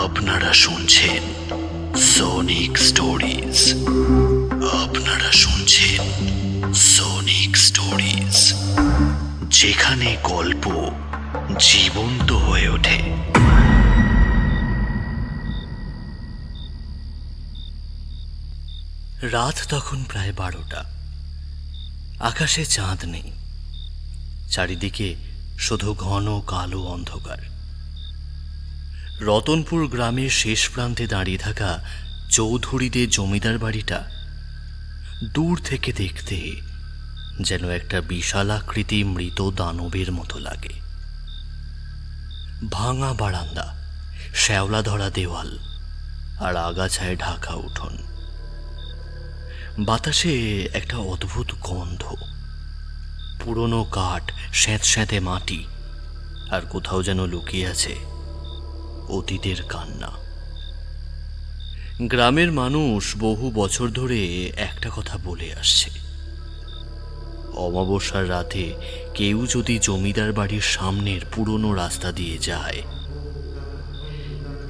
আপনারা শুনছেন Sonic stories. আপনারা শুনছেন সোনিক স্টোরিজ, যেখানে গল্প জীবন্ত হয়ে ওঠে। রাত তখন প্রায় 12টা। আকাশে চাঁদ নেই, চারিদিকে শুধু ঘন কালো অন্ধকার। রতনপুর গ্রামের শেষ প্রান্তে দাঁড়িয়ে থাকা চৌধুরীদের জমিদার বাড়িটা দূর থেকে দেখতে যেন একটা বিশালাকৃতি মৃত দানবের মতো লাগে। ভাঙা বারান্দা, শ্যাওলা ধরা দেওয়াল আর আগাছায় ঢাকা উঠোন। বাতাসে একটা অদ্ভুত গন্ধ, পুরনো কাঠ, স্যাঁতস্যাঁতে মাটি, আর কোথাও যেন লুকিয়ে আছে অতীতের কান্না। গ্রামের মানুষ বহু বছর ধরে একটা কথা বলে আসছে, অমাবস্যার রাতে কেউ যদি জমিদার বাড়ির সামনের পুরনো রাস্তা দিয়ে যায়,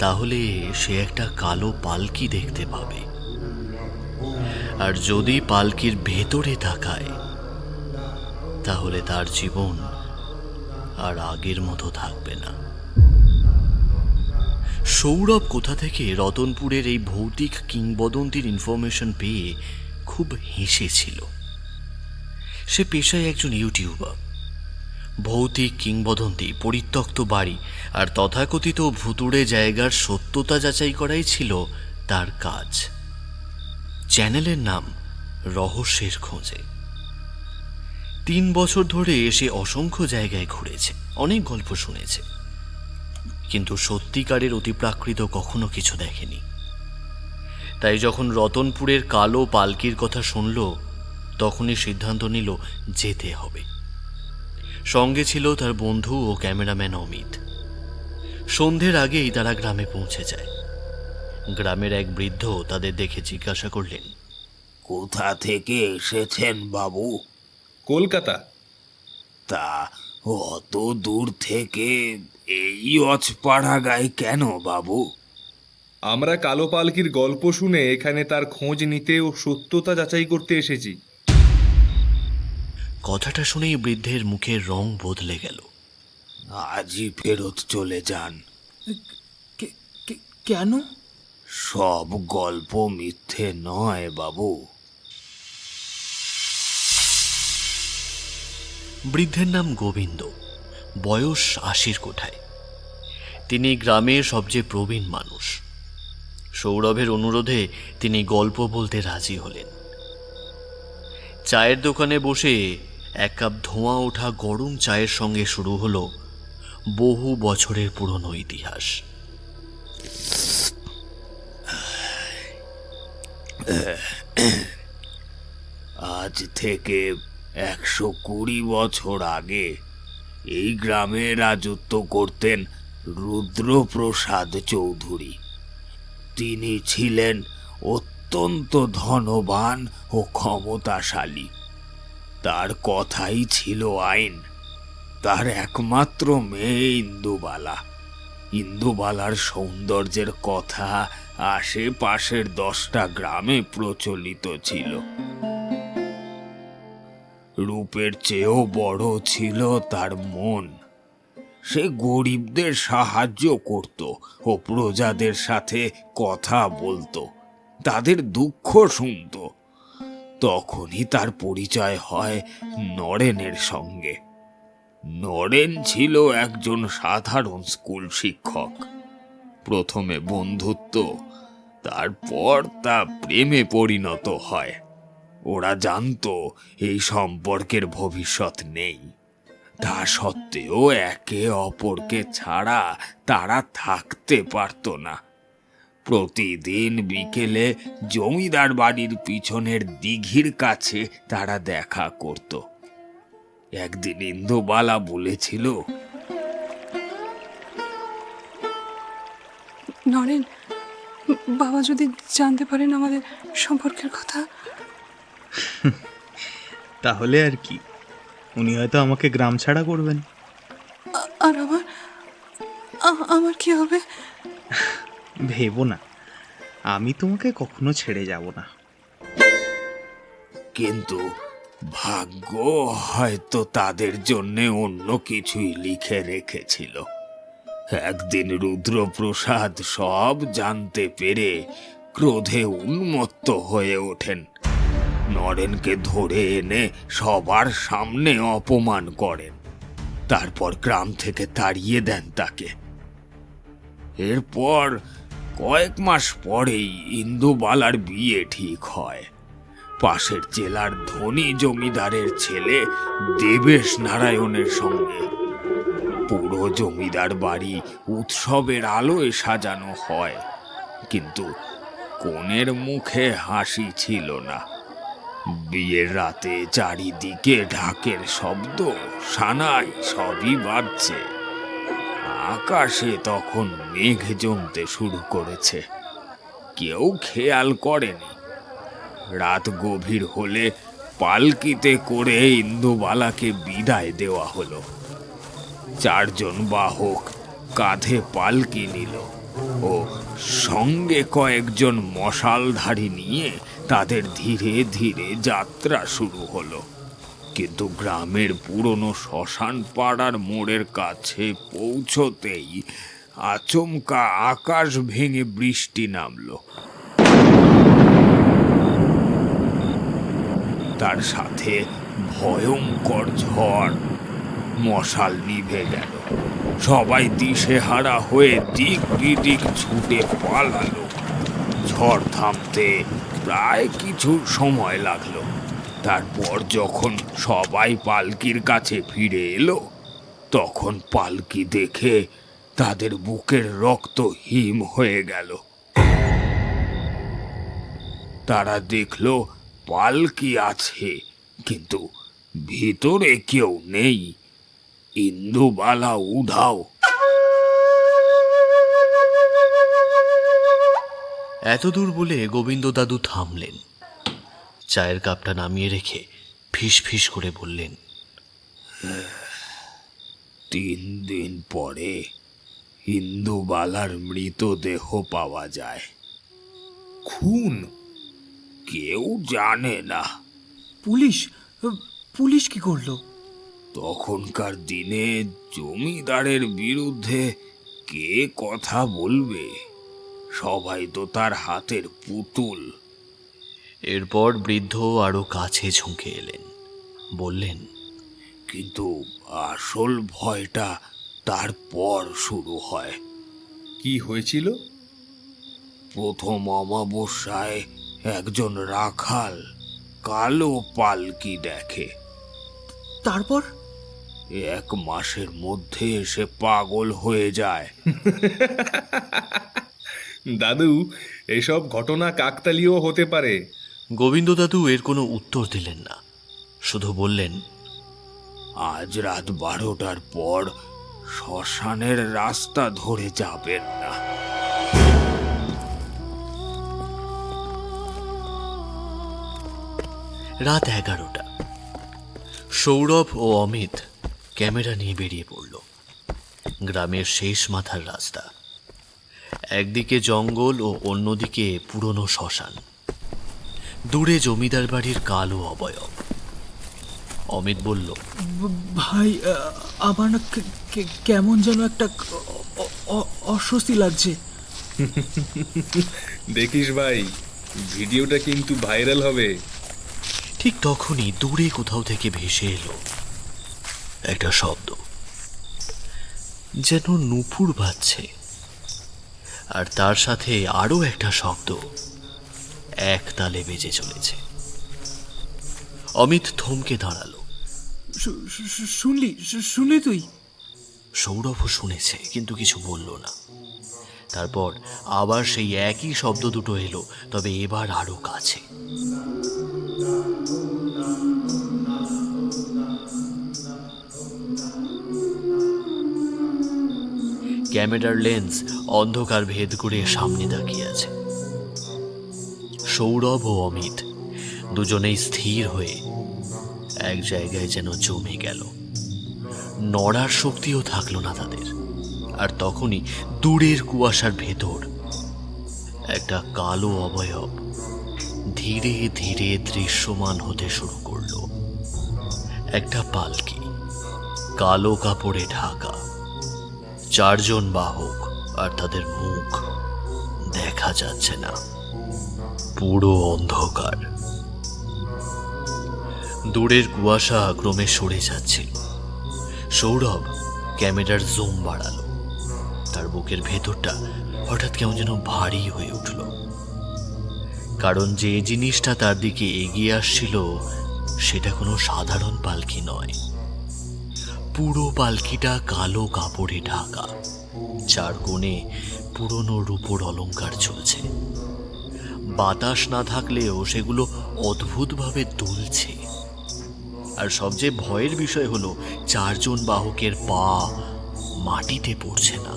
তাহলে সে একটা কালো পালকি দেখতে পাবে। আর যদি পালকির ভেতরে তাকায়, তাহলে তার জীবন আর আগের মতো থাকবে না। সৌরভ কোথা থেকে রতনপুরের এই ভৌতিক কিংবদন্তির ইনফরমেশন পেয়ে খুব হেসেছিল। সে পেশায় একজন ইউটিউবার। ভৌতিক কিংবদন্তি, পরিত্যক্ত বাড়ি আর তথাকথিত ভুতুড়ে জায়গার সত্যতা যাচাই করাই ছিল তার কাজ। চ্যানেলের নাম রহস্যের খোঁজে। 3 বছর ধরে সে অসংখ্য জায়গায় ঘুরেছে, অনেক গল্প শুনেছে, কিন্তু সত্যিকারের অতিপ্রাকৃত কখনো কিছু দেখেনি। তাই যখন রতনপুরের কালো পালকির কথা শুনল, তখনই সিদ্ধান্ত নিল যেতে হবে। সঙ্গে ছিল তার বন্ধু ও ক্যামেরাম্যান অমিত। সন্ধ্যের আগেই তারা গ্রামে পৌঁছে যায়। গ্রামের এক বৃদ্ধ তাদের দেখে জিজ্ঞাসা করলেন, কোথা থেকে এসেছেন বাবু? কলকাতা। তা অত দূর থেকে এই অজপাড়া গায়ে কেন বাবু? আমরা কালো পালকির গল্প শুনে এখানে তার খোঁজ নিতে ও সত্যতা যাচাই করতে এসেছি। কথাটা শুনেই বৃদ্ধের মুখের রং বদলে গেল। আজই ফেরত চলে যান। কেন? সব গল্প মিথ্যে নয় বাবু। বৃদ্ধের নাম গোবিন্দ, বয়স 80-র কোঠায়। তিনি গ্রামের সবচেয়ে প্রবীণ মানুষ। সৌরভের অনুরোধে তিনি গল্প বলতে রাজি হলেন। চায়ের দোকানে বসে 1 কাপ ধোঁয়া ওঠা গরম চায়ের সঙ্গে শুরু হলো বহু বছরের পুরনো ইতিহাস। আজ থেকে 120 বছর আগে এই গ্রামে রাজত্ব করতেন রুদ্রপ্রসাদ চৌধুরী। তিনি ছিলেন অত্যন্ত ধনবান ও ক্ষমতাশালী। তার কথাই ছিল আইন। তার একমাত্র মেয়ে ইন্দুবালা। ইন্দুবালার সৌন্দর্যের কথা আশেপাশের 10টা গ্রামে প্রচলিত ছিল। রূপের চেয়েও বড় ছিল তার মন। সে গরিবদের সাহায্য করত ও প্রজাদের সাথে কথা বলতো, তাদের দুঃখ শুনত। তখনই তার পরিচয় হয় নরেনের সঙ্গে। নরেন ছিল একজন সাধারণ স্কুল শিক্ষক। প্রথমে বন্ধুত্ব, তারপর তা প্রেমে পরিণত হয়। ওরা জানতো এই সম্পর্কের ভবিষ্যৎ নেই। তা সত্ত্বেও একে অপরকে ছাড়া তারা থাকতে পারত না। প্রতিদিন বিকেলে জমিদার বাড়ির পিছনের দিঘির কাছে তারা দেখা করত। একদিন ইন্দুবালা বলেছিল, নরেন, বাবা যদি জানতে পারেন আমাদের সম্পর্কের কথা। তাহলে আর কি, উনি হয়তো আমাকে গ্রাম ছাড়া করবেন। আর আমার কি হবে? ভেবো না, আমি তোমাকে কখনো ছেড়ে যাব না। কিন্তু ভাগ্য হয়তো তাদের জন্য অন্য কিছুই লিখে রেখেছিল। একদিন রুদ্রপ্রসাদ সব জানতে পেরে ক্রোধে উন্মত্ত হয়ে ওঠেন। নরেনকে ধরে এনে সবার সামনে অপমান করেন, তারপর গ্রাম থেকে তাড়িয়ে দেন তাকে। এরপর কয়েক মাস পরেই ইন্দুবালার বিয়ে ঠিক হয় পাশের জেলার ধনী জমিদারের ছেলে দেবেশ নারায়ণের সঙ্গে। পুরো জমিদার বাড়ি উৎসবের আলোয় সাজানো হয়, কিন্তু কনের মুখে হাসি ছিল না। বিয়ের রাতে চারিদিকে ঢাকের শব্দ, সানাই সবই বাজছে। আকাশে তখন মেঘ জমতে শুরু করেছে। কেউ খেয়াল করেনি। রাত গভীর হলে পালকিতে করে ইন্দুবালাকে বিদায় দেওয়া হলো। 4 জন বাহক কাঁধে পালকি নিল ও সঙ্গে কয়েকজন মশালধারী নিয়ে তাদের ধীরে ধীরে যাত্রা শুরু হলো। কিন্তু গ্রামের পুরনো শ্মশান পাড়ার মোড়ের কাছে পৌঁছতেই আচমকা আকাশ ভেঙে বৃষ্টি নামলো। তার সাথে ভয়ঙ্কর ঝড়। মশাল নিভে গেল, সবাই দিশেহারা হয়ে দিক বিদিক ছুটে পালালো। ঝড় থামতে প্রায় কিছু সময় লাগলো। তারপর যখন সবাই পালকির কাছে ফিরে এলো, তখন পালকি দেখে তাদের বুকের রক্ত হিম হয়ে গেল। তারা দেখলো পালকি আছে, কিন্তু ভিতরে কেউ নেই। ইন্দুবালা উধাও। এতদূর বলে গোবিন্দ দাদু থামলেন। চায়ের কাপটা নামিয়ে রেখে ফিস ফিস করে বললেন, 3 দিন পরে ইন্দুবালার মৃতদেহ পাওয়া যায়। খুন? কেউ জানে না। পুলিশ পুলিশ কি করলো? তখনকার দিনে জমিদারের বিরুদ্ধে কে কথা বলবে? সবাই তো তার হাতের পুতুল। এরপর বৃদ্ধ আরো কাছে ঝুঁকে এলেন, বললেন, কিন্তু আসল ভয়টা তারপর শুরু হয়। কি হয়েছিল? প্রথম অমাবস্যায় একজন রাখাল কালো পালকি দেখে। তারপর 1 মাসের মধ্যে সে পাগল হয়ে যায়। দাদু, এসব ঘটনা কাকতালীয় হতে পারে। গোবিন্দ দাদু এর কোনো উত্তর দিলেন না, শুধু বললেন, আজ রাত 12টার পর শ্মশানের রাস্তা ধরে যাবেন না। রাত 11টা। সৌরভ ও অমিত ক্যামেরা নিয়ে বেরিয়ে পড়ল। গ্রামের শেষ মাথার রাস্তা, একদিকে জঙ্গল ও অন্যদিকে পুরনো শ্মশান। দূরে জমিদার বাড়ির কালো অবয়ব। অমিত বলল, ভাই, আমার না কেমন যেন একটা অস্বস্তি লাগছে। দেখিস ভাই, ভিডিওটা কিন্তু ভাইরাল হবে। ঠিক তখনই দূরে কোথাও থেকে ভেসে এলো একটা শব্দ, যেন নুপুর বাজছে। আর তার সাথে আরো একটা শব্দ এক তালে বেজে চলেছে। অমিত থমকে দাঁড়ালো। শুনলি তুই? সৌরভও শুনেছে, কিন্তু কিছু বলল না। তারপর আবার সেই একই শব্দ দুটো এলো, তবে এবার আরো কাছে। ক্যামেরার লেন্স অন্ধকার ভেদ করে সামনে তাকিয়ে আছে। সৌরভ ও অমিত দুজনেই স্থির হয়ে এক জায়গায় যেন জমে গেল। নড়ার শক্তিও থাকলো না তাদের। আর তখনই দূরের কুয়াশার ভেতর একটা কালো অবয়ব ধীরে ধীরে দৃশ্যমান হতে শুরু করলো। একটা পালকি, কালো কাপড়ে ঢাকা, 4 জন বাহক, আর তাদের মুখ দেখা যাচ্ছে না, পুরো অন্ধকার। দূরের কুয়াশা ক্রমে সরে যাচ্ছিল। সৌরভ ক্যামেরার জুম বাড়ালো। তার বুকের ভেতরটা হঠাৎ কেমন যেন ভারী হয়ে উঠল, কারণ যে জিনিসটা তার দিকে এগিয়ে আসছিল সেটা কোনো সাধারণ পালকি নয়। পুরো পালকিটা কালো কাপড়ে ঢাকা, 4 কোণে পুরনো রূপোর অলংকার চলছে। বাতাস না থাকলেও সেগুলো অদ্ভুতভাবে দুলছে। আর সবচেয়ে ভয়ের বিষয় হলো 4 জন বাহকের পা মাটিতে পড়ছে না,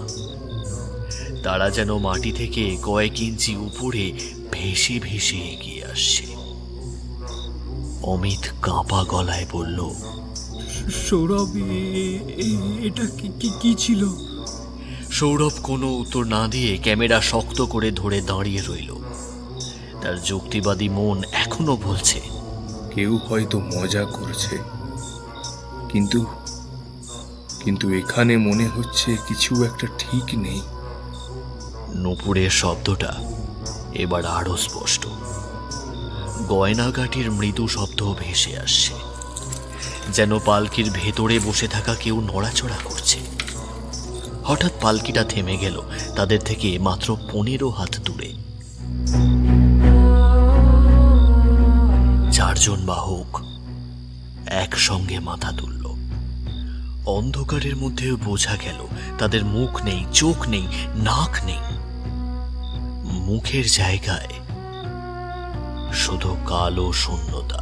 তারা যেন মাটি থেকে কয়েক ইঞ্চি উপরে ভেসে ভেসে এগিয়ে আসছে। অমিত কাঁপা গলায় বলল, সৌরভ, এটা কি ছিল? সৌরভ কোনো উত্তর না দিয়ে ক্যামেরা শক্ত করে ধরে দাঁড়িয়ে রইল। তার যুক্তিবাদী মন এখনো বলছে, কেউ হয়তো মজা করছে, কিন্তু কিন্তু এখানে মনে হচ্ছে কিছু একটা ঠিক নেই। নূপুরের শব্দটা এবার আরো স্পষ্ট। গয়নাগাটির মৃদু শব্দ ভেসে আসছে, যেন পালকির ভেতরে বসে থাকা কেউ নড়াচড়া করছে। হঠাৎ পালকিটা থেমে গেল তাদের থেকে মাত্র 15 হাত দূরে। 4 জন বাহক একসঙ্গে মাথা তুলল। অন্ধকারের মধ্যেও বোঝা গেল তাদের মুখ নেই, চোখ নেই, নাক নেই। মুখের জায়গায় শুধু কালো শূন্যতা।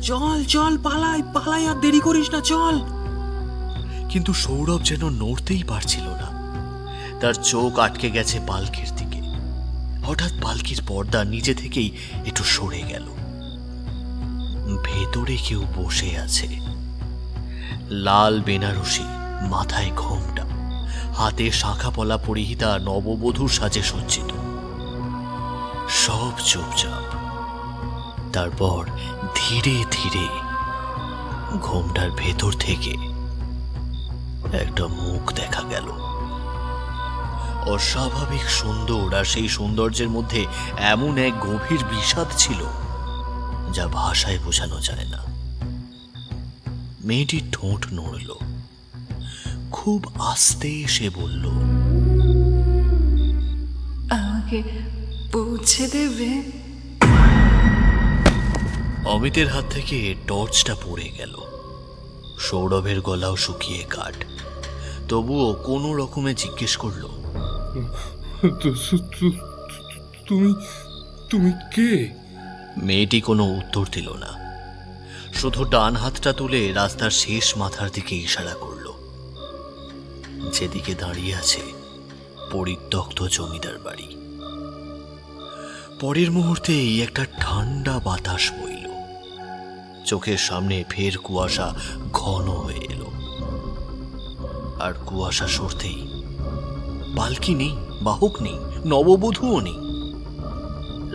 চল চল, পালাই পালাই, আর দেরি করিস না, চল। কিন্তু সৌরভ যেন নড়তেই পারছিল না। তার চোখ আটকে গেছে পালকির দিকে। হঠাৎ পালকির পর্দা নিজে থেকেই একটু সরে গেল। ভেতরে কেউ বসে আছে, লাল বেনারসি, মাথায় ঘোমটা, হাতে শাঁখাপলা পরিহিতা, নববধূর সাজে সজ্জিত। সব চুপচাপ। তারপর ধীরে ধীরে ঘোমটার ভেতর থেকে একটা মুখ দেখা গেল। অস্বাভাবিক সুন্দর, আর সেই সৌন্দর্যের মধ্যে এমন এক গভীর বিষাদ ছিল যা ভাষায় বোঝানো যায় না। মেয়েটির ঠোঁট নড়ল। খুব আস্তে সে বলল, আমাকে পৌঁছে দেবে? অমিতের হাত থেকে টর্চটা পড়ে গেল। সৌরভের গলাও শুকিয়ে কাঠ। তবুও কোনো রকমে জিজ্ঞেস করলো, তুমি তুমি কে? মেয়েটি কোনো উত্তর দিল না, শুধু ডান হাতটা তুলে রাস্তার শেষ মাথার দিকে ইশারা করল, যেদিকে দাঁড়িয়ে আছে পরিত্যক্ত জমিদার বাড়ি। পরের মুহূর্তেই একটা ঠান্ডা বাতাস বইল। চোখের সামনে ফের কুয়াশা ঘন হয়ে এলো। আর কুয়াশা সরতেই পালকি নেই, বাহক নেই, নববধূও নেই।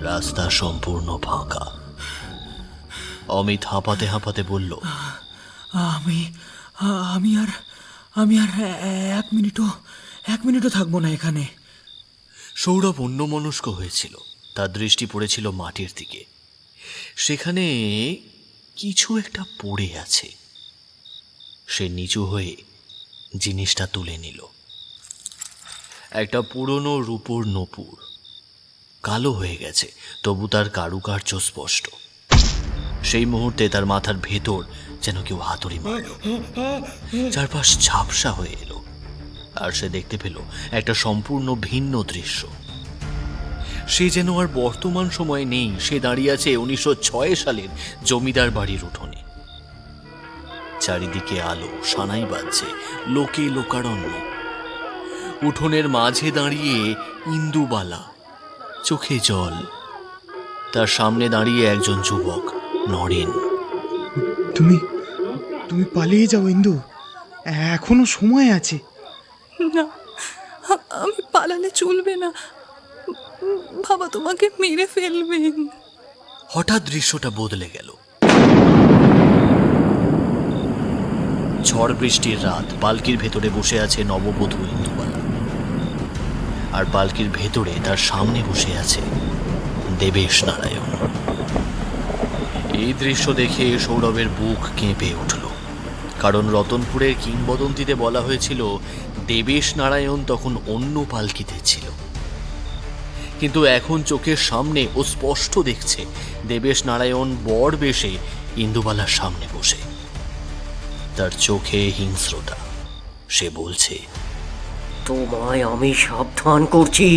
রাস্তা সম্পূর্ণ ফাঁকা। অমিত হাঁপাতে হাঁপাতে বলল, আমি আমি আর আমি আর এক মিনিটও থাকবো না এখানে। সৌরভ অন্যমনস্ক হয়েছিল। তার দৃষ্টি পড়েছিল মাটির দিকে। সেখানে কিছু একটা পড়ে আছে। সে নিচু হয়ে জিনিসটা তুলে নিল। একটা পুরনো রূপোর নূপুর, কালো হয়ে গেছে, তবু তার কারুকার্য স্পষ্ট। সেই মুহূর্তে তার মাথার ভেতর যেন কেউ হাতুড়ি মারল। চারপাশ ঝাপসা হয়ে এলো, আর সে দেখতে পেল একটা সম্পূর্ণ ভিন্ন দৃশ্য। সে যেন আর বর্তমান সময়ে নেই। সে দাঁড়িয়ে আছে 1906 সালের জমিদার বাড়ির উঠোনে। চারিদিকে আলো, সানাই বাজছে, লোকে লোকারণ্য। উঠোনের মাঝে দাঁড়িয়ে ইন্দুবালা, চোখে জল। তার সামনে দাঁড়িয়ে একজন যুবক, নরেন। তুমি তুমি পালিয়ে যাও ইন্দু, এখনো সময় আছে। না, আমি পালালে চলবে না। বাবা তোমাকে মেরে ফেলবেন। হঠাৎ দৃশ্যটা বদলে গেল। ঝড় বৃষ্টির রাত, পালকির ভেতরে বসে আছে নববধূ ইন্দুবালা, আর পালকির ভেতরে তার সামনে বসে আছে দেবেশ নারায়ণ। এই দৃশ্য দেখে সৌরভের বুক কেঁপে উঠল, কারণ রতনপুরের কিংবদন্তিতে বলা হয়েছিল দেবেশ নারায়ণ তখন অন্য পালকিতে ছিল। কিন্তু এখন চোখের সামনে ও স্পষ্ট দেখছে দেবেশ নারায়ণ বর বেশে ইন্দুবালার সামনে বসে। তার চোখে হিংস্রতা। সে বলছে, তোমায় আমি সাবধান করছি,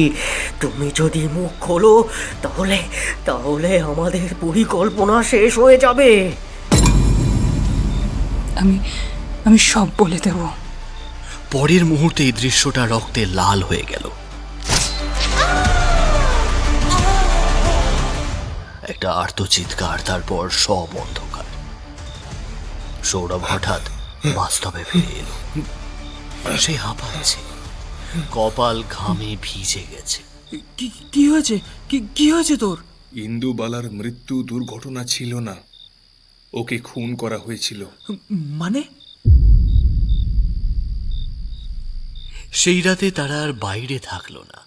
তুমি যদি মুখ খোলো তাহলে তাহলে আমাদের পরিকল্পনা শেষ হয়ে যাবে। আমি সব বলে দেব। পরের মুহূর্তে এই দৃশ্যটা রক্তে লাল হয়ে গেল। একটা আর্তচিৎকার, তারপর সব অন্ধকার। সৌরভ হঠাৎ বাস্তবে ফিরে এলো। সে হাঁপাচ্ছে, কপাল ঘামে ভিজে গেছে। কি হয়েছে? কি হয়েছে তোর? ইন্দুবালার মৃত্যু দুর্ঘটনা ছিল না, ওকে খুন করা হয়েছিল। মানে? সেই রাতে তারা আর বাইরে থাকলো না।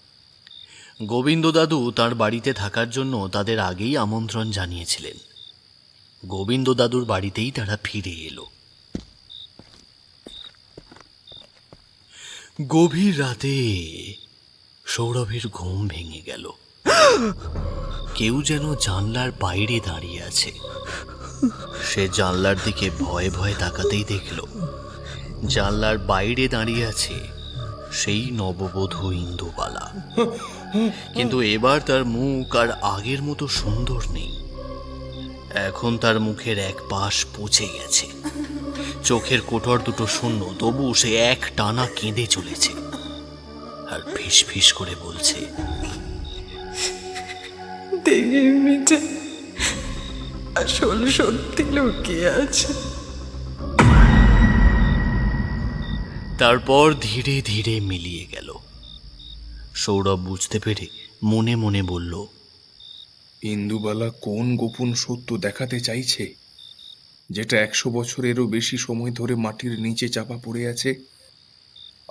গোবিন্দ দাদু তার বাড়িতে থাকার জন্য তাদের আগেই আমন্ত্রণ জানিয়েছিলেন। গোবিন্দ দাদুর বাড়িতেই তারা ফিরে এলো। গভীর রাতে সৌরভের ঘুম ভেঙে গেল। কেউ যেন জানলার বাইরে দাঁড়িয়ে আছে। সে জানলার দিকে ভয়ে ভয়ে তাকাতেই দেখল জানলার বাইরে দাঁড়িয়ে আছে সেই নববধূ ইন্দুবালা। কিন্তু এবার তার মুখ আর আগের মতো সুন্দর নেই। এখন তার মুখের এক পাশ পচে গেছে, চোখের কোটর দুটো শূন্য, তবু সে এক টানা কেঁদে চলেছে আর ফিস ফিস করে বলছে, দেহের মিটে আসল সত্যি লুকিয়ে আছে। তারপর ধীরে ধীরে মিলিয়ে গেল। সৌরভ বুঝতে পেরে মনে মনে বলল, ইন্দুবালা কোন গোপন সত্য দেখাতে চাইছে, যেটা 100 বছরেরও বেশি সময় ধরে মাটির নিচে চাপা পড়ে আছে?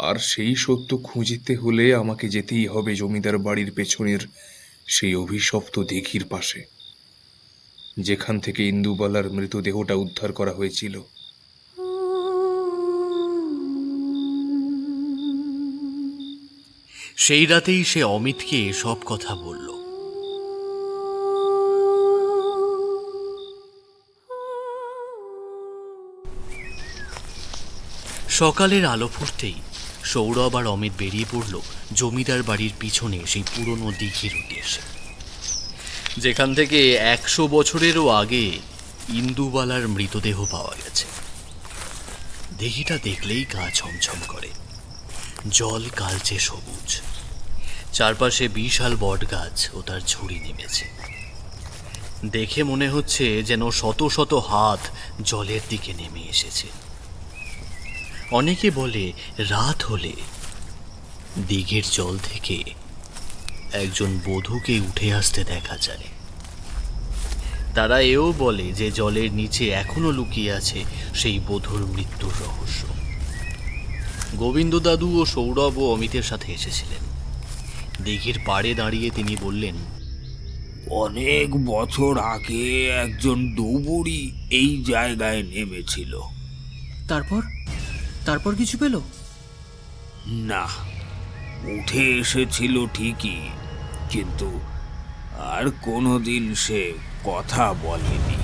আর সেই সত্য খুঁজতে হলে আমাকে যেতেই হবে জমিদার বাড়ির পেছনের সেই অভিশপ্ত দিঘির পাশে, যেখান থেকে ইন্দুবালার মৃতদেহটা উদ্ধার করা হয়েছিল। সেই রাতেই সে অমিতকে সব কথা বলল। সকালের আলো ফুটতেই সৌরভ আর অমিত বেরিয়ে পড়ল জমিদার বাড়ির পিছনে সেই পুরনো দিঘির উদ্দেশ্যে, যেখান থেকে 100 বছরেরও আগে ইন্দুবালার মৃতদেহ পাওয়া গেছে। দিঘিটা দেখলেই গা ছমছম করে। জল কালচে সবুজ, চারপাশে বিশাল বটগাছ ও তার ঝুড়ি নেমেছে। দেখে মনে হচ্ছে যেন শত শত হাত জলের দিকে নেমে এসেছে। অনেকে বলে রাত হলে দিঘির জল থেকে একজন বধূকে উঠে আসতে দেখা যায়। তারা এও বলে যে জলের নিচে এখনো লুকিয়ে আছে সেই বধূর মৃত্যুর রহস্য। গোবিন্দ দাদু ও সৌরভ ও অমিতের সাথে এসেছিলেন। দিঘির পাড়ে দাঁড়িয়ে তিনি বললেন, অনেক বছর আগে একজন ডুবুরি এই জায়গায় নেমেছিল। তারপর কিছু পেল? না, উঠে এসেছিল ঠিকই, কিন্তু আর কোনোদিন সে কথা বলেনি।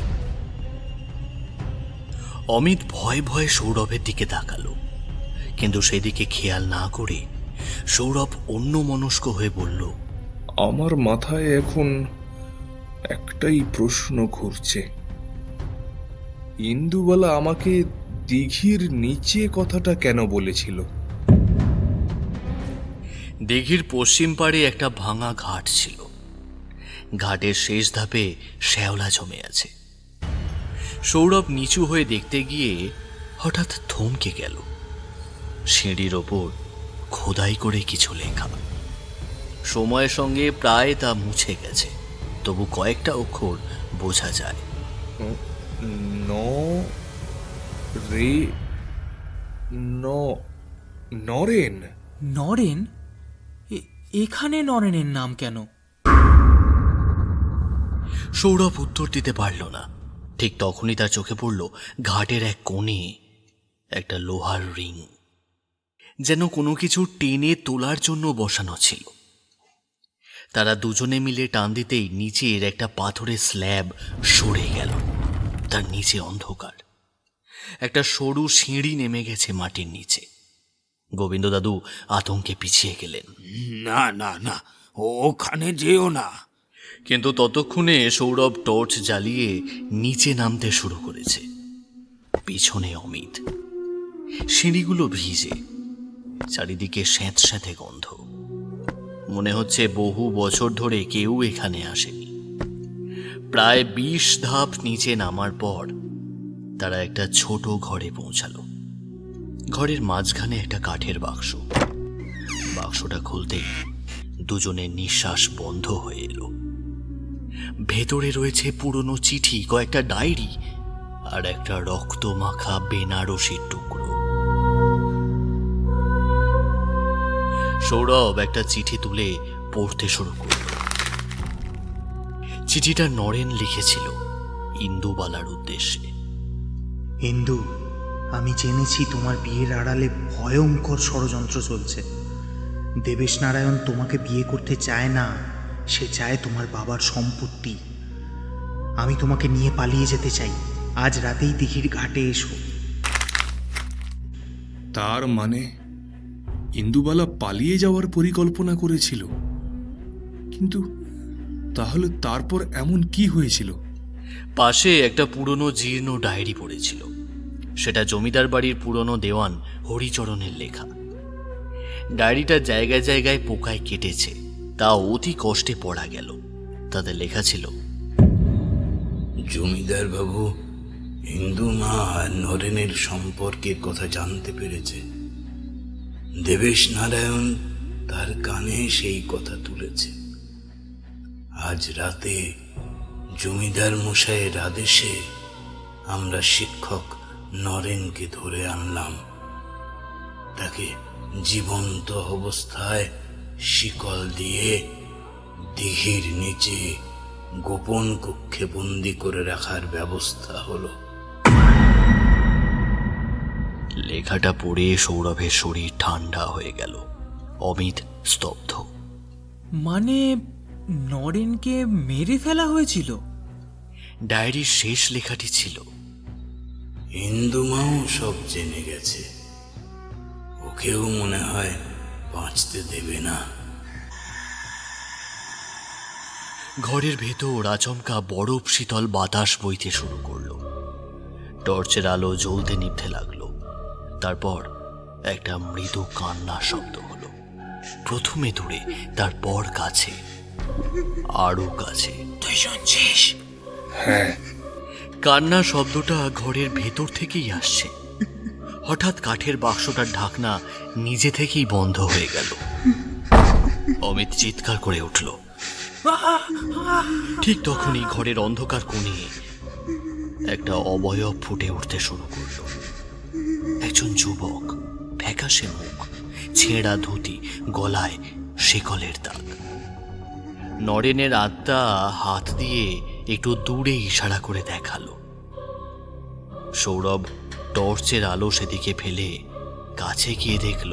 অমিত ভয়ে ভয়ে সৌরভের দিকে তাকালো, কিন্তু সেদিকে খেয়াল না করে সৌরভ অন্যমনস্ক হয়ে বলল, আমার মাথায় এখন একটাই প্রশ্ন ঘুরছে, ইন্দুবালা আমাকে দিঘির নিচে কথাটা কেন বলেছিল? দিঘির পশ্চিম পাড়ে একটা ভাঙা ঘাট ছিল। ঘাটের শেষ ধাপে শ্যাওলা জমে আছে। সৌরভ নিচু হয়ে দেখতে গিয়ে হঠাৎ থমকে গেল। সিঁড়ির ওপর খোদাই করে কিছু লেখা। সময়ের সঙ্গে প্রায় তা মুছে গেছে, তবু কয়েকটা অক্ষর বোঝা যায়। ন রে ন নরেন। নরেন? এখানে নরেনের নাম কেন? সৌরভ উত্তর দিতে পারল না। ঠিক তখনই তার চোখে পড়ল ঘাটের এক কোণে একটা লোহার রিং, যেন কোনো কিছু টেনে তোলার জন্য বসানো ছিল। তারা দুজনে মিলে টান দিতেই নিচের একটা পাথরের স্ল্যাব সরে গেল। তার নিচে অন্ধকার, একটা সরু সিঁড়ি নেমে গেছে মাটির নিচে। গোবিন্দ দাদু আতঙ্কে পিছিয়ে গেলেন। না না না, ওখানে যেও না। কিন্তু ততক্ষণে সৌরভ টর্চ জ্বালিয়ে নিচে নামতে শুরু করেছে। পিছনে অমিত। সিঁড়িগুলো ভিজে, চারিদিকে স্যাঁতস্যাঁতে গন্ধ। মনে হচ্ছে বহু বছর ধরে কেউ এখানে আসেনি। প্রায় 20 ধাপ নিচে নামার পর তারা একটা ছোট ঘরে পৌঁছালো। ঘরের মাঝখানে একটা কাঠের বাক্স। বাক্সটা খুলতেই দুজনের নিঃশ্বাস বন্ধ হয়ে এলো। ভেতরে রয়েছে পুরনো চিঠি, কয়েকটা ডায়েরি আর একটা রক্তমাখা বেনারসির টুকরো। সৌরভ একটা চিঠি তুলে পড়তে শুরু করল। চিঠিটা নরেন লিখেছিল ইন্দুবালার উদ্দেশ্যে। ইন্দু, আমি জেনেছি তোমার বিয়ের আড়ালে ভয়ঙ্কর ষড়যন্ত্র চলছে। দেবেশ নারায়ণ তোমাকে বিয়ে করতে চায় না, সে চায় তোমার বাবার সম্পত্তি। আমি তোমাকে নিয়ে পালিয়ে যেতে চাই। আজ রাতেই দিঘির ঘাটে এসো। তার মানে ইন্দুবালা পালিয়ে যাওয়ার পরিকল্পনা করেছিল? কিন্তু তাহলে তারপর এমন কি হয়েছিল? পাশে একটা পুরনো জীর্ণ ডায়েরি পড়েছিল। সেটা জমিদার বাড়ির পুরনো দেওয়ান হরিচরণের লেখা। ডায়েরিটা জায়গায় জায়গায় পোকায় কেটেছে, তা অতি কষ্টে পড়া গেল। তাতে লেখা ছিল, জমিদার বাবু হিন্দু মা আর নরেনের সম্পর্কের কথা জানতে পেরেছে। দেবেশ নারায়ণ তার কানে সেই কথা তুলেছে। আজ রাতে জমিদার মশাইয়ের আদেশে আমরা শিক্ষক নরেনকে ধরে আনলাম। তাকে জীবন্ত অবস্থায় শিকল দিয়ে দিঘির নিচে গোপন কক্ষে বন্দি করে রাখার ব্যবস্থা হলো। লেখাটা পড়ে সৌরভের শরীর ঠান্ডা হয়ে গেল। অমিত স্তব্ধ। মানে নরেনকে মেরে ফেলা হয়েছিল? ডায়েরির শেষ লেখাটি ছিল, হিন্দুমাও সব জেনে গেছে, ওকেও মনে হয় বাঁচতে দেবে না। ঘরের ভেতর আচমকা বরফ শীতল বাতাস বইতে শুরু করলো। টর্চের আলো জ্বলতে নিভতে লাগলো। তারপর একটা মৃদু কান্নার শব্দ হলো। প্রথমে দূরে, তারপর কাছে, আরো কাছে। তুই শুনছিস? হ্যাঁ। কান্না শব্দটা ঘরের ভেতর থেকেই আসছে। হঠাৎ কাঠের বাক্সটার ঢাকনা নিজে থেকেই বন্ধ হয়ে গেল। অমিত চিৎকার করে উঠল। ঠিক তখনই ঘরের অন্ধকার কোণে একটা অবয়ব ফুটে উঠতে শুরু করল। একজন যুবক, ফ্যাকাশে মুখ, ছেঁড়া ধুতি, গলায় শিকলের দাগ। নরেনের আত্মা হাত দিয়ে একটু দূরে ইশারা করে দেখালো। সৌরভ টর্চের আলো সেদিকে ফেলে কাছে গিয়ে দেখল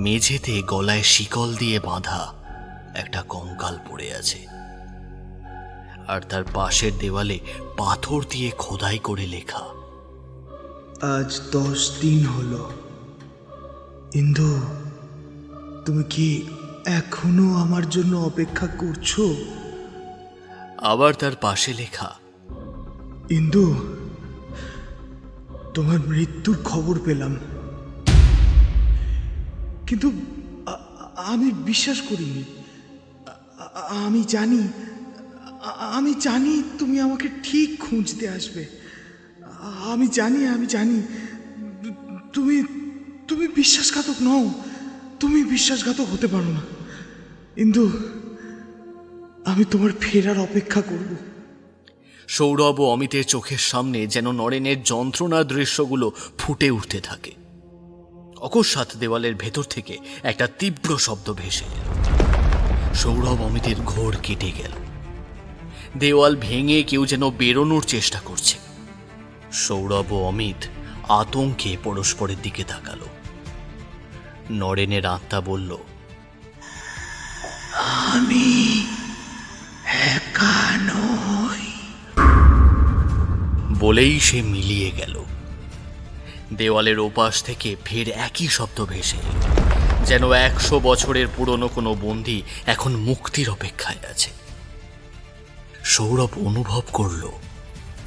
মেঝেতে গলায় শিকল দিয়ে বাঁধা একটা কঙ্কাল পড়ে আছে, আর তার পাশের দেওয়ালে পাথর দিয়ে খোদাই করে লেখা, আজ 10 দিন হলো। ইন্দু, তুমি কি এখনো আমার জন্য অপেক্ষা করছো? আবার তার পাশে লেখা, ইন্দু, তোমার মৃত্যুর খবর পেলাম, কিন্তু আমি বিশ্বাস করিনি। আমি জানি তুমি আমাকে ঠিক খুঁজতে আসবে। আমি জানি তুমি বিশ্বাসঘাতক নও। তুমি বিশ্বাসঘাতক হতে পারো না। ইন্দু, আমি তোমার ফেরার অপেক্ষা করব। সৌরভ ও অমিতের চোখের সামনে যেন নরেনের যন্ত্রণার দৃশ্যগুলো ফুটে উঠতে থাকে। অকস্মাৎ দেওয়ালের ভেতর থেকে একটা তীব্র শব্দ ভেসে এল। সৌরভ অমিতের ঘোর কেটে গেল। দেওয়াল ভেঙে কেউ যেন বেরোনোর চেষ্টা করছে। সৌরভ ও অমিত আতঙ্কে পরস্পরের দিকে তাকালো। নরেনের আত্মা বলল, আমি একা নই। বলেই সে মিলিয়ে গেল। দেওয়ালের ওপাশ থেকে ফের একই শব্দ ভেসে এল, যেন 100 বছরের পুরনো কোনো বন্দী এখন মুক্তির অপেক্ষায় আছে। সৌরভ অনুভব করল,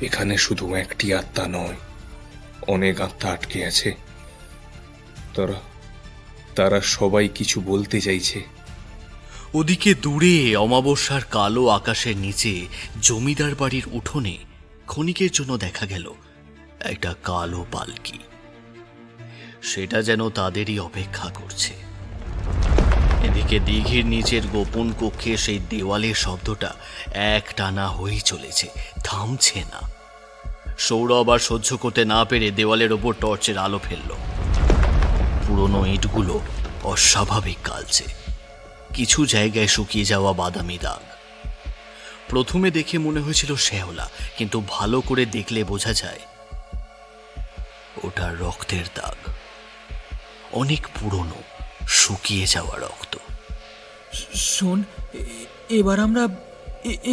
এখানে শুধু একটি আত্মা নয়, অনেক আত্মা আটকে আছে। তারা সবাই কিছু বলতে চাইছে। ওদিকে দূরে অমাবস্যার কালো আকাশের নিচে জমিদার বাড়ির উঠোনে ক্ষণিকের জন্য দেখা গেল একটা কালো পালকি। সেটা যেন তাদেরই অপেক্ষা করছে। এদিকে দিঘির নিচের গোপন কক্ষে সেই দেওয়ালের শব্দটা একটানা হয়েই চলেছে, থামছে না। সৌরভ আর সহ্য করতে না পেরে দেওয়ালের ওপর টর্চের আলো ফেলল। পুরনো ইটগুলো অস্বাভাবিক কালচে, কিছু জায়গায় শুকিয়ে যাওয়া বাদামি দাগ। প্রথমে দেখে মনে হয়েছিল শ্যাওলা, কিন্তু ভালো করে দেখলে বোঝা যায় ওটা রক্তের দাগ, অনেক পুরনো শুকিয়ে যাওয়া রক্ত। শোন, এবার আমরা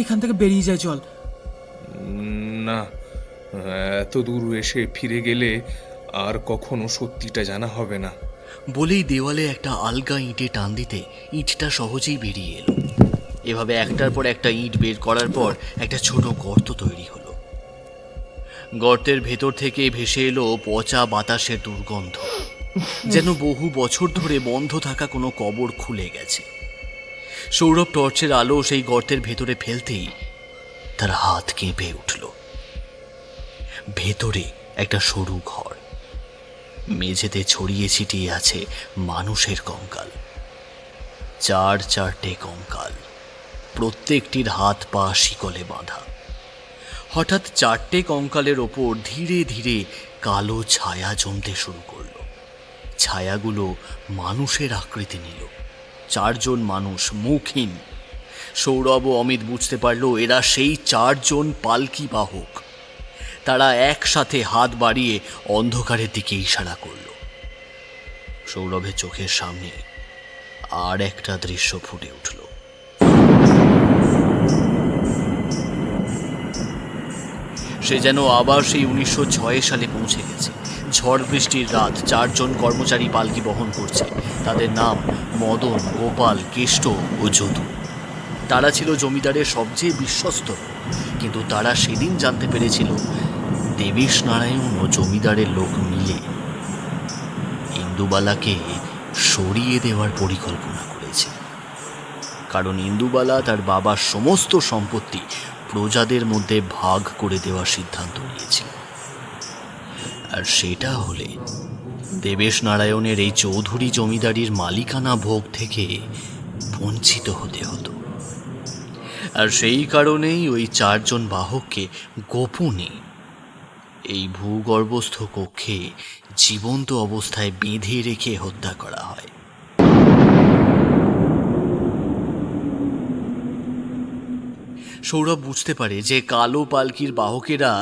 এখান থেকে বেরিয়ে যাই, চল। না, এত দূর এসে ফিরে গেলে আর কখনো সত্যিটা জানা হবে না। বলেই দেওয়ালে একটা আলগা ইঁটে টান দিতে ইঁটটা সহজেই বেরিয়ে এলো। এভাবে একটার পর একটা ইঁট বের করার পর একটা ছোট গর্ত তৈরি হলো। গর্তের ভেতর থেকে ভেসে এলো পচা বাতাসের দুর্গন্ধ, যেন বহু বছর ধরে বন্ধ থাকা কোনো কবর খুলে গেছে। সৌরভ টর্চের আলো সেই গর্তের ভেতরে ফেলতেই তার হাত কেঁপে উঠল। ভেতরে একটা সরু ঘর, মেঝেতে ছড়িয়ে ছিটিয়ে আছে মানুষের কঙ্কাল। 4-4টে কঙ্কাল, প্রত্যেকটির হাত পা শিকলে বাঁধা। হঠাৎ 4টে কঙ্কালের ওপর ধীরে ধীরে কালো ছায়া জমতে শুরু করল। ছায়াগুলো মানুষের আকৃতি নিল। 4 জন মানুষ, মুখহীন। সৌরভ ও অমিত বুঝতে পারল এরা সেই 4 জন পালকি বাহক। তারা একসাথে হাত বাড়িয়ে অন্ধকারের দিকে ইশারা করল। সৌরভের চোখের সামনে আর একটা দৃশ্য ফুটে উঠল। সে যেন আবার সেই 1906 সালে পৌঁছে গেছে। ঝড় বৃষ্টির রাত, 4 জন কর্মচারী পালকি বহন করছে। তাদের নাম মদন, গোপাল, কেষ্ট ও যদু। তারা ছিল জমিদারের সবচেয়ে বিশ্বস্ত, কিন্তু তারা সেদিন জানতে পেরেছিল দেবেশ নারায়ণ ও জমিদারের লোক মিলে ইন্দুবালাকে সরিয়ে দেওয়ার পরিকল্পনা করেছে। কারণ ইন্দুবালা তার বাবার সমস্ত সম্পত্তি প্রজাদের মধ্যে ভাগ করে দেওয়ার সিদ্ধান্ত নিয়েছিল। আর সেটা হলে দেবেশ নারায়ণের এই চৌধুরী জমিদারির মালিকানা ভোগ থেকে বঞ্চিত হতে হতো। আর সেই কারণেই ওই 4 জন বাহককে গোপনে এই ভূগর্ভস্থ কক্ষে জীবন্ত অবস্থায় বেঁধে রেখে হত্যা করা হয়। সৌরভ বুঝতে পারে যে কালো পালকির বাহকেরা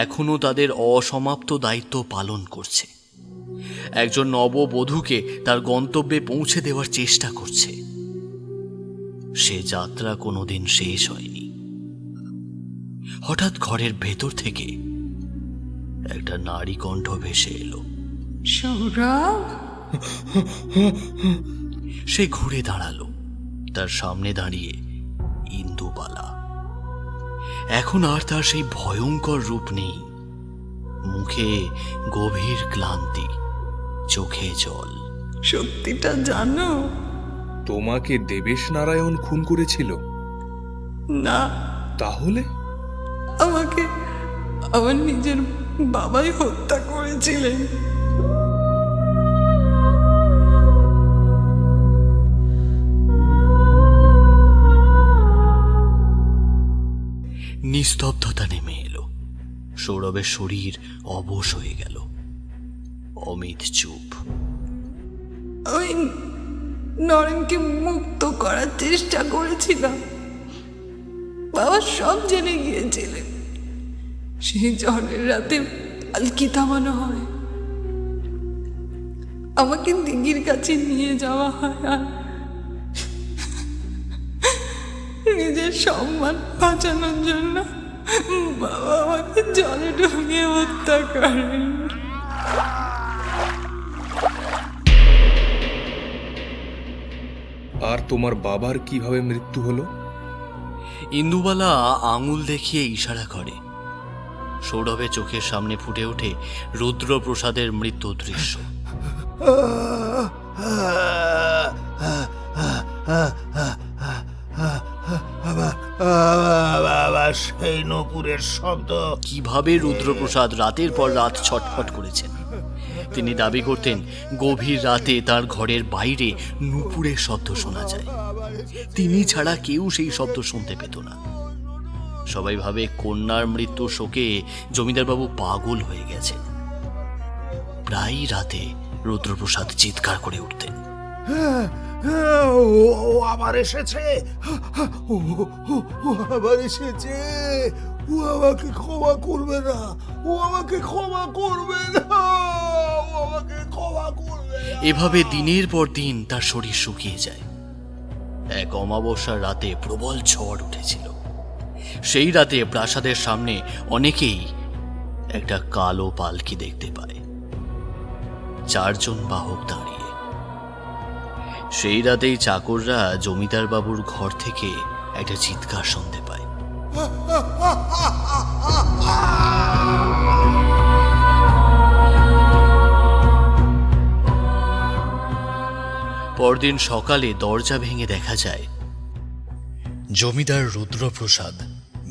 এখনো তাদের অসমাপ্ত দায়িত্ব পালন করছে। একজন নববধূকে তার গন্তব্যে পৌঁছে দেওয়ার চেষ্টা করছে। সে যাত্রা কোনোদিন শেষ হয়নি। হঠাৎ ঘরের ভেতর থেকে একটা নারী কণ্ঠ ভেসে এলো। সৌরভ, সে ঘুরে দাঁড়ালো। তার সামনে দাঁড়িয়ে ইন্দুবালা। এখন আর তার সেই ভয়ঙ্কর রূপ নেই। মুখে গভীর ক্লান্তি, চোখে জল। সত্যিটা জানো? তোমাকে দেবেশ নারায়ণ খুন করেছিল? না, তাহলে? আমাকে আমার নিজের বাবাই হত্যা করেছিলেন। নিস্তব্ধতা নেমে এলো। সৌরভের শরীর অবশ হয়ে গেল। অমিত চুপ। আমি নরেনকে মুক্ত করার চেষ্টা করেছিলাম। বাবা সব জেনে গিয়েছিলেন। সেই ঝড়ের রাতে পালকি থামানো হয়, আমাকে দিঘির কাছে নিয়ে যাওয়া হয়, আর নিজের সম্মান বাঁচানোর জন্য বাবা আমাকে জলে ডুবিয়ে হত্যা করেন। আর তোমার বাবার কিভাবে মৃত্যু হলো? ইন্দুবালা আঙুল দেখিয়ে ইশারা করে। সৌরভের চোখের সামনে ফুটে ওঠে রুদ্রপ্রসাদের মৃত্যু দৃশ্য। সেই নপুরের শব্দ। কিভাবে রুদ্রপ্রসাদ রাতের পর রাত ছটফট করেছেন। তিনি দাবি করতেন গভীর রাতে তার ঘরের বাইরে নুপুরের শব্দ শোনা যায়। তিনি ছাড়া কেউ সেই শব্দ শুনতে পেত না। সবাই ভাবে কন্যার মৃত্যু শোকে জমিদারবাবু পাগল হয়ে গেছেন। প্রায় রাতে রুদ্রপ্রসাদ চিৎকার করে উঠতেন, ও আবার এসেছে, ও আবার এসেছে, ও আমাকে ক্ষমা করবে না, ও আমাকে ক্ষমা করবে না, ও আমাকে ক্ষমা করবে না। এভাবে দিনের পর দিন তার শরীর শুকিয়ে যায়। এক অমাবস্যার রাতে প্রবল ঝড় উঠেছিল। সেই রাতে প্রাসাদের সামনে অনেকেই একটা কালো পালকি দেখতে পায়, 4 জন বাহক দাঁড়িয়ে। সেই রাতেই চাকররা জমিদার বাবুর ঘর থেকে একটা চিৎকার শুনতে পায়। পরদিন সকালে দরজা ভেঙে দেখা যায় জমিদার রুদ্রপ্রসাদ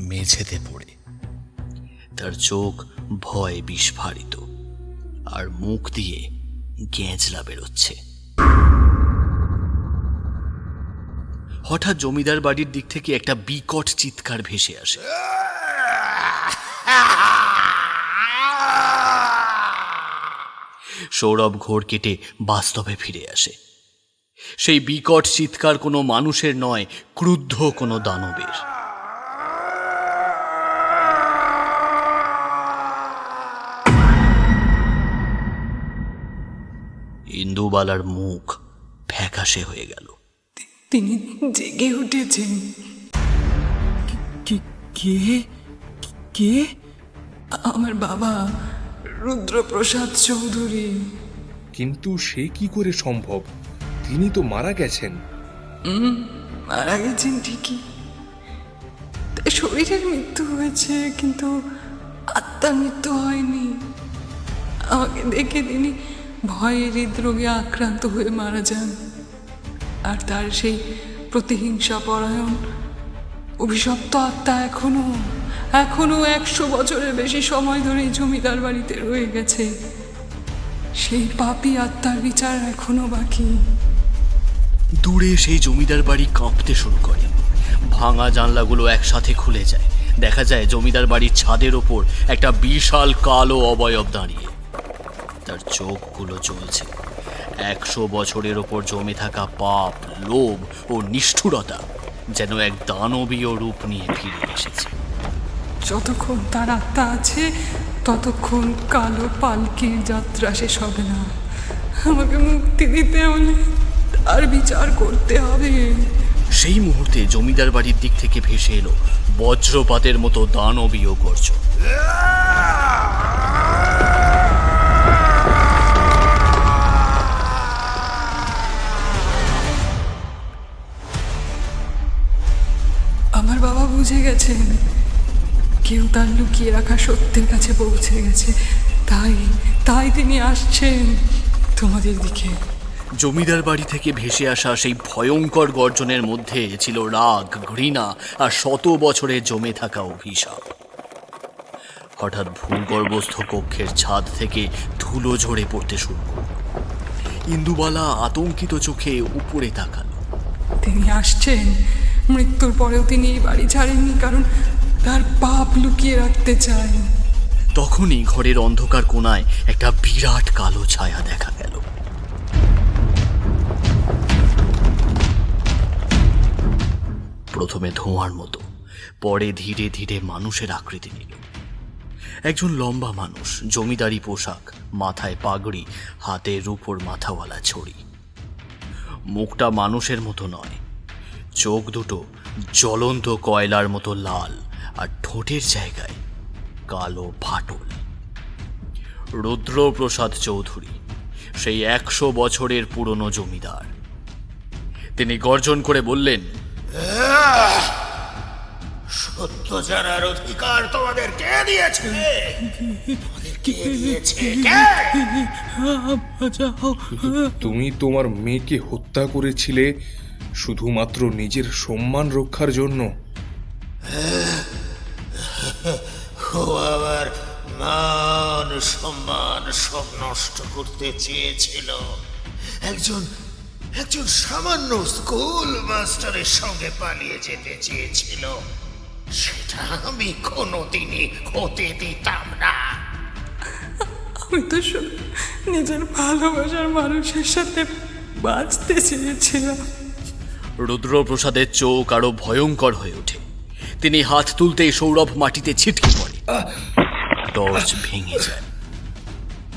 মেঝেতে পড়ে। তার চোখ ভয় বিস্ফারিত, আর মুখ দিয়ে গেঁজলা বেরোচ্ছে। হঠাৎ জমিদার বাড়ির দিক থেকে একটা বিকট চিৎকার ভেসে আসে। সৌরভ ঘোর কেটে বাস্তবে ফিরে আসে। সেই বিকট চিৎকার কোনো মানুষের নয়, ক্রুদ্ধ কোনো দানবের। ইন্দুবালার মুখ ফ্যাকাশে হয়ে গেল। তিনি জেগে উঠেছেন। কে কে কে? আমার বাবা রুদ্রপ্রসাদ চৌধুরী। কিন্তু সে কি করে সম্ভব? তিনি তো মারা গেছেন। মারা গেছেন ঠিকই, তাই শরীরের মৃত্যু হয়েছে, কিন্তু আত্মার মৃত্যু হয়নি। আমাকে দেখে তিনি ভয়ে হৃদরোগে আক্রান্ত হয়ে মারা যান। আর তার সেই প্রতিহিংসা পরায়ণ অভিশপ্ত আত্মা এখনো 100 বছরের বেশি সময় ধরে জমিদার বাড়িতে রয়ে গেছে। সেই পাপী আত্মার বিচার এখনো বাকি। দূরে সেই জমিদার বাড়ি কাঁপতে শুরু করে। ভাঙা জানলাগুলো একসাথে খুলে যায়। দেখা যায় জমিদার বাড়ির ছাদের ওপর একটা বিশাল কালো অবয়ব দাঁড়িয়ে। তার চোখগুলো জ্বলছে। 100 বছরের ওপর জমে থাকা পাপ, লোভ ও নিষ্ঠুরতা যেন এক দানবীয় রূপ নিয়ে ফিরে এসেছে। যতক্ষণ তার আত্মা আছে ততক্ষণ কালো পালকির যাত্রা শেষ হবে না। আমাকে মুক্তি দিতে হলে তার বিচার করতে হবে। সেই মুহূর্তে জমিদার বাড়ির দিক থেকে ভেসে এলো বজ্রপাতের মতো দানবীয় গর্জন। আমার বাবা বুঝে গেছেন কেউ তার লুকিয়ে রাখা সত্যের কাছে পৌঁছে গেছে। তাই তিনি আসছেন তোমাদের দিকে। জমিদার বাড়ি থেকে ভেসে আসা সেই ভয়ঙ্কর গর্জনের মধ্যে ছিল রাগ, ঘৃণা আর 100 বছরে জমে থাকা অভিশাপ। হঠাৎ ভূগর্ভস্থ কক্ষের ছাদ থেকে ধুলো ঝরে পড়তে শুরু করল। ইন্দুবালা আতঙ্কিত চোখে উপরে তাকালো। তিনি আসছেন। মৃত্যুর পরেও তিনি এই বাড়ি ছাড়েননি, কারণ তার পাপ লুকিয়ে রাখতে চায়। তখনই ঘরের অন্ধকার কোণায় একটা বিরাট কালো ছায়া দেখা গেল। প্রথমে ধোঁয়ার মতো, পরে ধীরে ধীরে মানুষের আকৃতি নিল। একজন লম্বা মানুষ, জমিদারি পোশাক, মাথায় পাগড়ি, হাতে রূপোর মাথাওয়ালা ছড়ি। মুখটা মানুষের মতো নয়, চোখ দুটো জ্বলন্ত কয়লার মতো লাল, আর ঠোঁটের জায়গায় কালো ফাটল। রুদ্রপ্রসাদ চৌধুরী, সেই 100 বছরের পুরনো জমিদার। তিনি গর্জন করে বললেন, সত্য জানার অধিকার তোমাদের কে দিয়েছে? তোমাদের কে দিয়েছে? তুমি তোমার মেয়েকে হত্যা করেছিলে শুধুমাত্র নিজের সম্মান রক্ষার জন্য। ও আমার মান সম্মান সব নষ্ট করতে চেয়েছিল। একজন একজন সামান্য স্কুল মাস্টারের সঙ্গে পালিয়ে যেতে চেয়েছিল। সেটা আমি কোনোদিনই হতে দিতাম না। আমি তো শুধু নিজের ভালোবাসার মানুষের সাথে বাঁচতে চেয়েছিলাম। রুদ্রপ্রসাদের চোখ আরো ভয়ঙ্কর হয়ে ওঠে। তিনি হাত তুলতেই সৌরভ মাটিতে ছিটকে পড়ে। টর্চ ভেঙে যায়,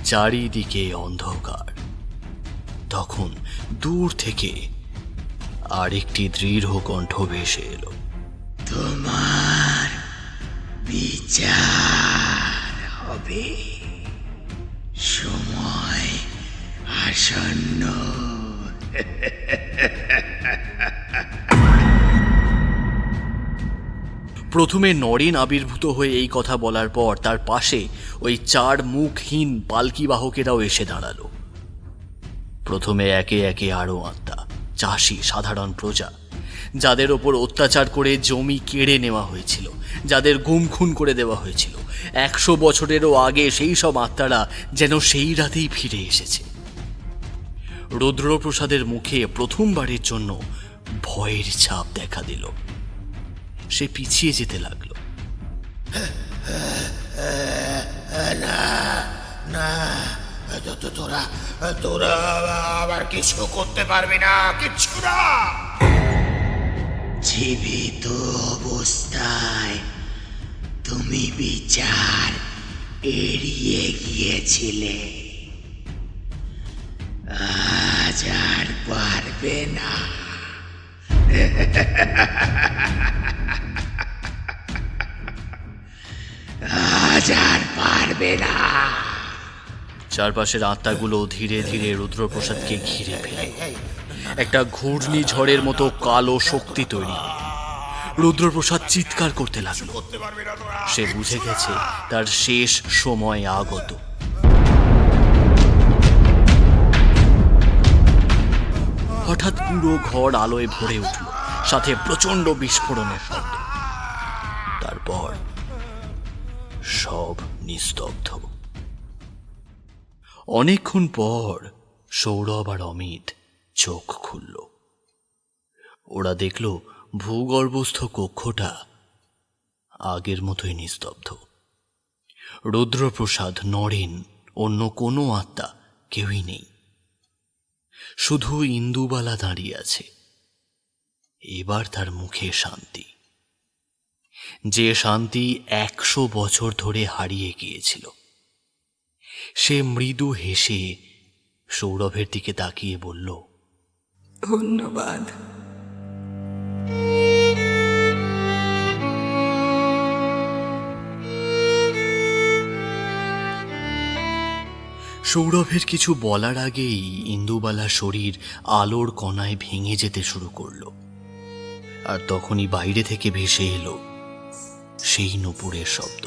চারিদিকে অন্ধকার। তখন দূর থেকে আরেকটি দৃঢ় কণ্ঠ ভেসে এলো, তোমার বিচার হবে, সময় আসন্ন। প্রথমে নরেন আবির্ভূত হয়ে এই কথা বলার পর তার পাশে ওই 4 মুখহীন পালকি বাহকেরাও এসে দাঁড়ালো। প্রথমে একে একে আরো আত্মা, চাষি, সাধারণ প্রজা, যাদের ওপর অত্যাচার করে জমি কেড়ে নেওয়া হয়েছিল, যাদের গুম খুন করে দেওয়া হয়েছিল, 100 বছরেরও আগে সেই সব আত্মারা যেন সেই রাতেই ফিরে এসেছে। রুদ্রপ্রসাদের মুখে প্রথমবারের জন্য ভয়ের ছাপ দেখা দিল। সে পিছিয়ে যেতে লাগলো। তোরা তোরা আবার কিছু করতে পারবি না, কিচ্ছু না। জীবিত অবস্থায় তুমি বিচার এড়িয়ে গিয়েছিলে, আজ আর পারবে না। আজ আর পারবে না। চারপাশের আত্মাগুলো ধীরে ধীরে রুদ্রপ্রসাদকে ঘিরে ফেলে। একটা ঘূর্ণিঝড়ের মতো কালো শক্তি তৈরি হয়। রুদ্রপ্রসাদ চিৎকার করতে লাগলো। সে বুঝে গেছে তার শেষ সময় আগত। হঠাৎ পুরো ঘর আলোয় ভরে উঠল, সাথে প্রচন্ড বিস্ফোরণের শব্দ। তারপর সব নিস্তব্ধ। অনেকক্ষণ পর সৌরভ আর অমিত চোখ খুলল। ওরা দেখল ভূগর্ভস্থ কক্ষটা আগের মতোই নিস্তব্ধ। রুদ্রপ্রসাদ, নরেন, অন্য কোনো আত্মা কেউই নেই। শুধু ইন্দুবালা দাঁড়িয়ে আছে। এবার তার মুখে শান্তি, যে শান্তি 100 বছর ধরে হারিয়ে গিয়েছিল। সে মৃদু হেসে সৌরভের দিকে তাকিয়ে বলল, ধন্যবাদ। সৌরভের কিছু বলার আগেই ইন্দুবালার শরীর আলোর কণায় ভেঙে যেতে শুরু করলো। আর তখনই বাইরে থেকে ভেসে এলো সেই নূপুরের শব্দ।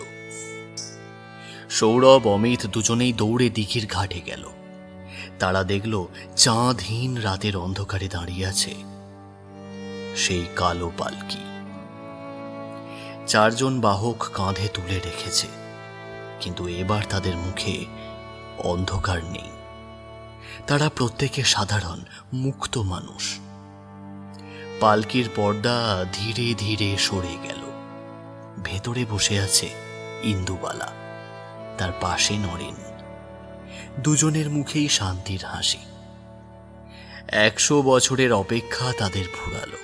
সৌরভ, অমিত দুজনেই দৌড়ে দিঘির ঘাটে গেল। তারা দেখল চাঁদহীন রাতের অন্ধকারে দাঁড়িয়ে আছে সেই কালো পালকি। 4 জন বাহক কাঁধে তুলে রেখেছে, কিন্তু এবার তাদের মুখে অন্ধকার নেই। তারা প্রত্যেকে সাধারণ মুক্ত মানুষ। পালকির পর্দা ধীরে ধীরে সরে গেল। ভেতরে বসে আছে ইন্দুবালা, তার পাশে নরেন। দুজনের মুখেই শান্তির হাসি। 100 বছরের অপেক্ষা তাদের ফুরালো।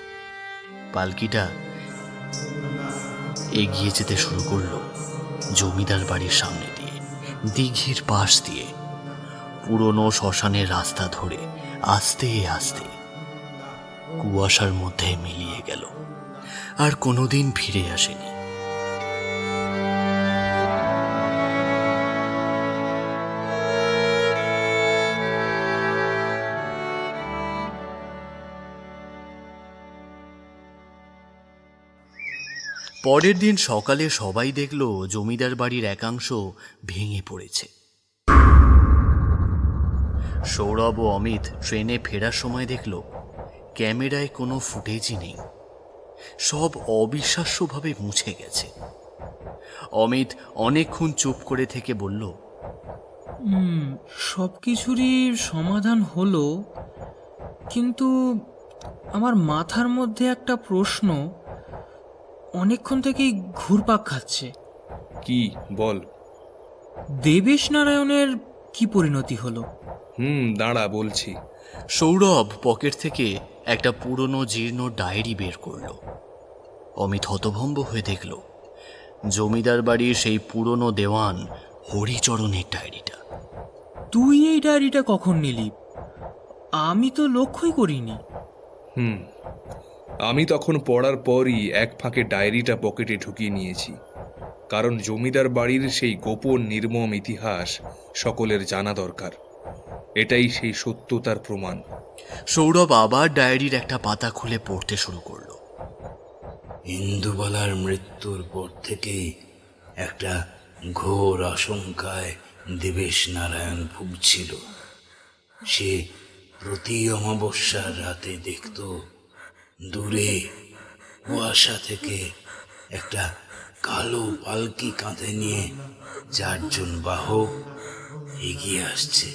পালকিটা এগিয়ে যেতে শুরু করলো জমিদার বাড়ির সামনে দিয়ে, দিঘির পাশ দিয়ে, পুরনো শ্মশানের রাস্তা ধরে আস্তে আস্তে কুয়াশার মধ্যে মিলিয়ে গেল, আর কোনোদিন ফিরে আসেনি। পরের দিন সকালে সবাই দেখল জমিদার বাড়ির একাংশ ভেঙে পড়েছে। সৌরভ ও অমিত ট্রেনে ফেরার সময় দেখল ক্যামেরায় কোনো ফুটেজই নেই, সব অবিশ্বাস্যভাবে মুছে গেছে। অমিত অনেকক্ষণ চুপ করে থেকে বলল, সব কিছুরই সমাধান হলো, কিন্তু আমার মাথার মধ্যে একটা প্রশ্ন অনেকক্ষণ থেকেই ঘুরপাক খাচ্ছে। কি বল। দেবেশ নারায়ণের কি পরিণতি হলো? দাঁড়া বলছি। সৌরভ পকেট থেকে একটা পুরনো জীর্ণ ডায়েরি বের করল। অমিত হতভম্ব হয়ে দেখল জমিদার বাড়ির সেই পুরনো দেওয়ান হরিচরণের ডায়েরিটা। তুই এই ডায়েরিটা কখন নিলি? আমি তো লক্ষ্যই করিনি। আমি তখন পড়ার পরই এক ফাঁকে ডায়েরিটা পকেটে ঢুকিয়ে নিয়েছি, কারণ জমিদার বাড়ির সেই গোপন নির্মম ইতিহাস সকলের জানা দরকার। এটাই সেই সত্যতার প্রমাণ। সৌরভ আবার ডায়েরির একটা পাতা খুলে পড়তে শুরু করলো। ইন্দুবালার মৃত্যুর পর থেকেই একটা ঘোর আশঙ্কায় দেবেশ নারায়ণ ভুগছিল। সে প্রতি অমাবস্যার রাতে দেখত দূরে কুয়াশা থেকে একটা কালো পালকি কাঁধে নিয়ে 4 জন বাহক এগিয়ে আসছে।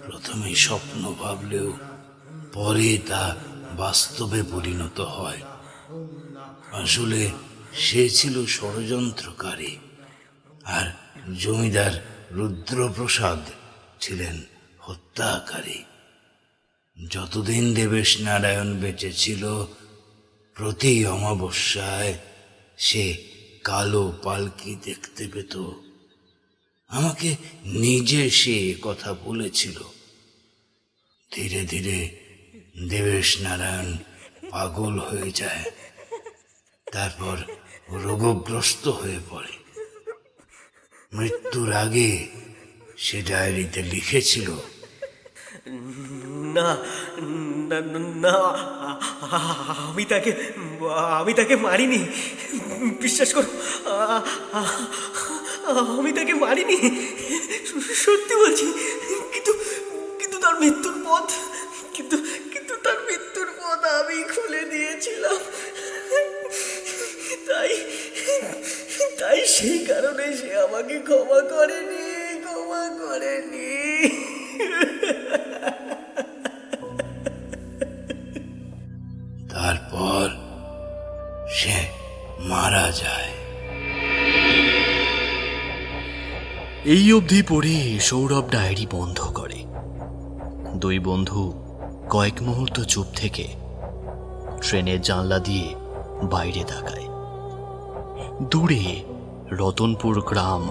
প্রথমে স্বপ্ন ভাবলেও পরে তা বাস্তবে পরিণত হয়। আসলে সে ছিল ষড়যন্ত্রকারী, আর জমিদার রুদ্রপ্রসাদ ছিলেন হত্যাকারী। যতদিন দেবেশ নারায়ণ বেঁচে ছিল, প্রতি অমাবস্যায় সে কালো পালকি দেখতে পেত। আমাকে নিজে সে কথা বলেছিল। ধীরে ধীরে দেবেশ নারায়ণ পাগল হয়ে যায়, তারপর রোগগ্রস্ত হয়ে পড়ে। মৃত্যুর আগে সে ডায়েরিতে লিখেছিল, না না না, আমি তাকে মারিনি। বিশ্বাস করো, আমি তাকে মারিনি, সত্যি বলছি। কিন্তু তার মৃত্যুর পথ কিন্তু তার মৃত্যুর পথ আমি খুলে দিয়েছিলাম। তাই সেই কারণে সে আমাকে ক্ষমা করেনি। তারপর সে মারা যায়। এই অবধি পড়ে সৌরভ ডায়েরি বন্ধ করে। 2 বন্ধু কয়েক মুহূর্ত চুপ থেকে ট্রেনের জানলা দিয়ে বাইরে তাকায়। দূরে রতনপুর গ্রাম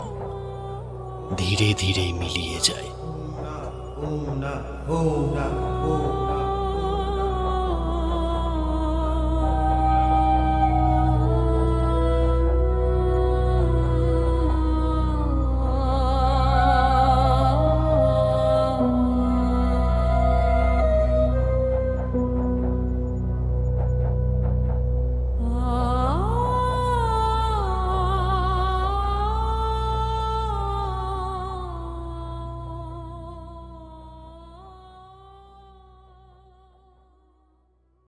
ধীরে ধীরে মিলিয়ে যায়।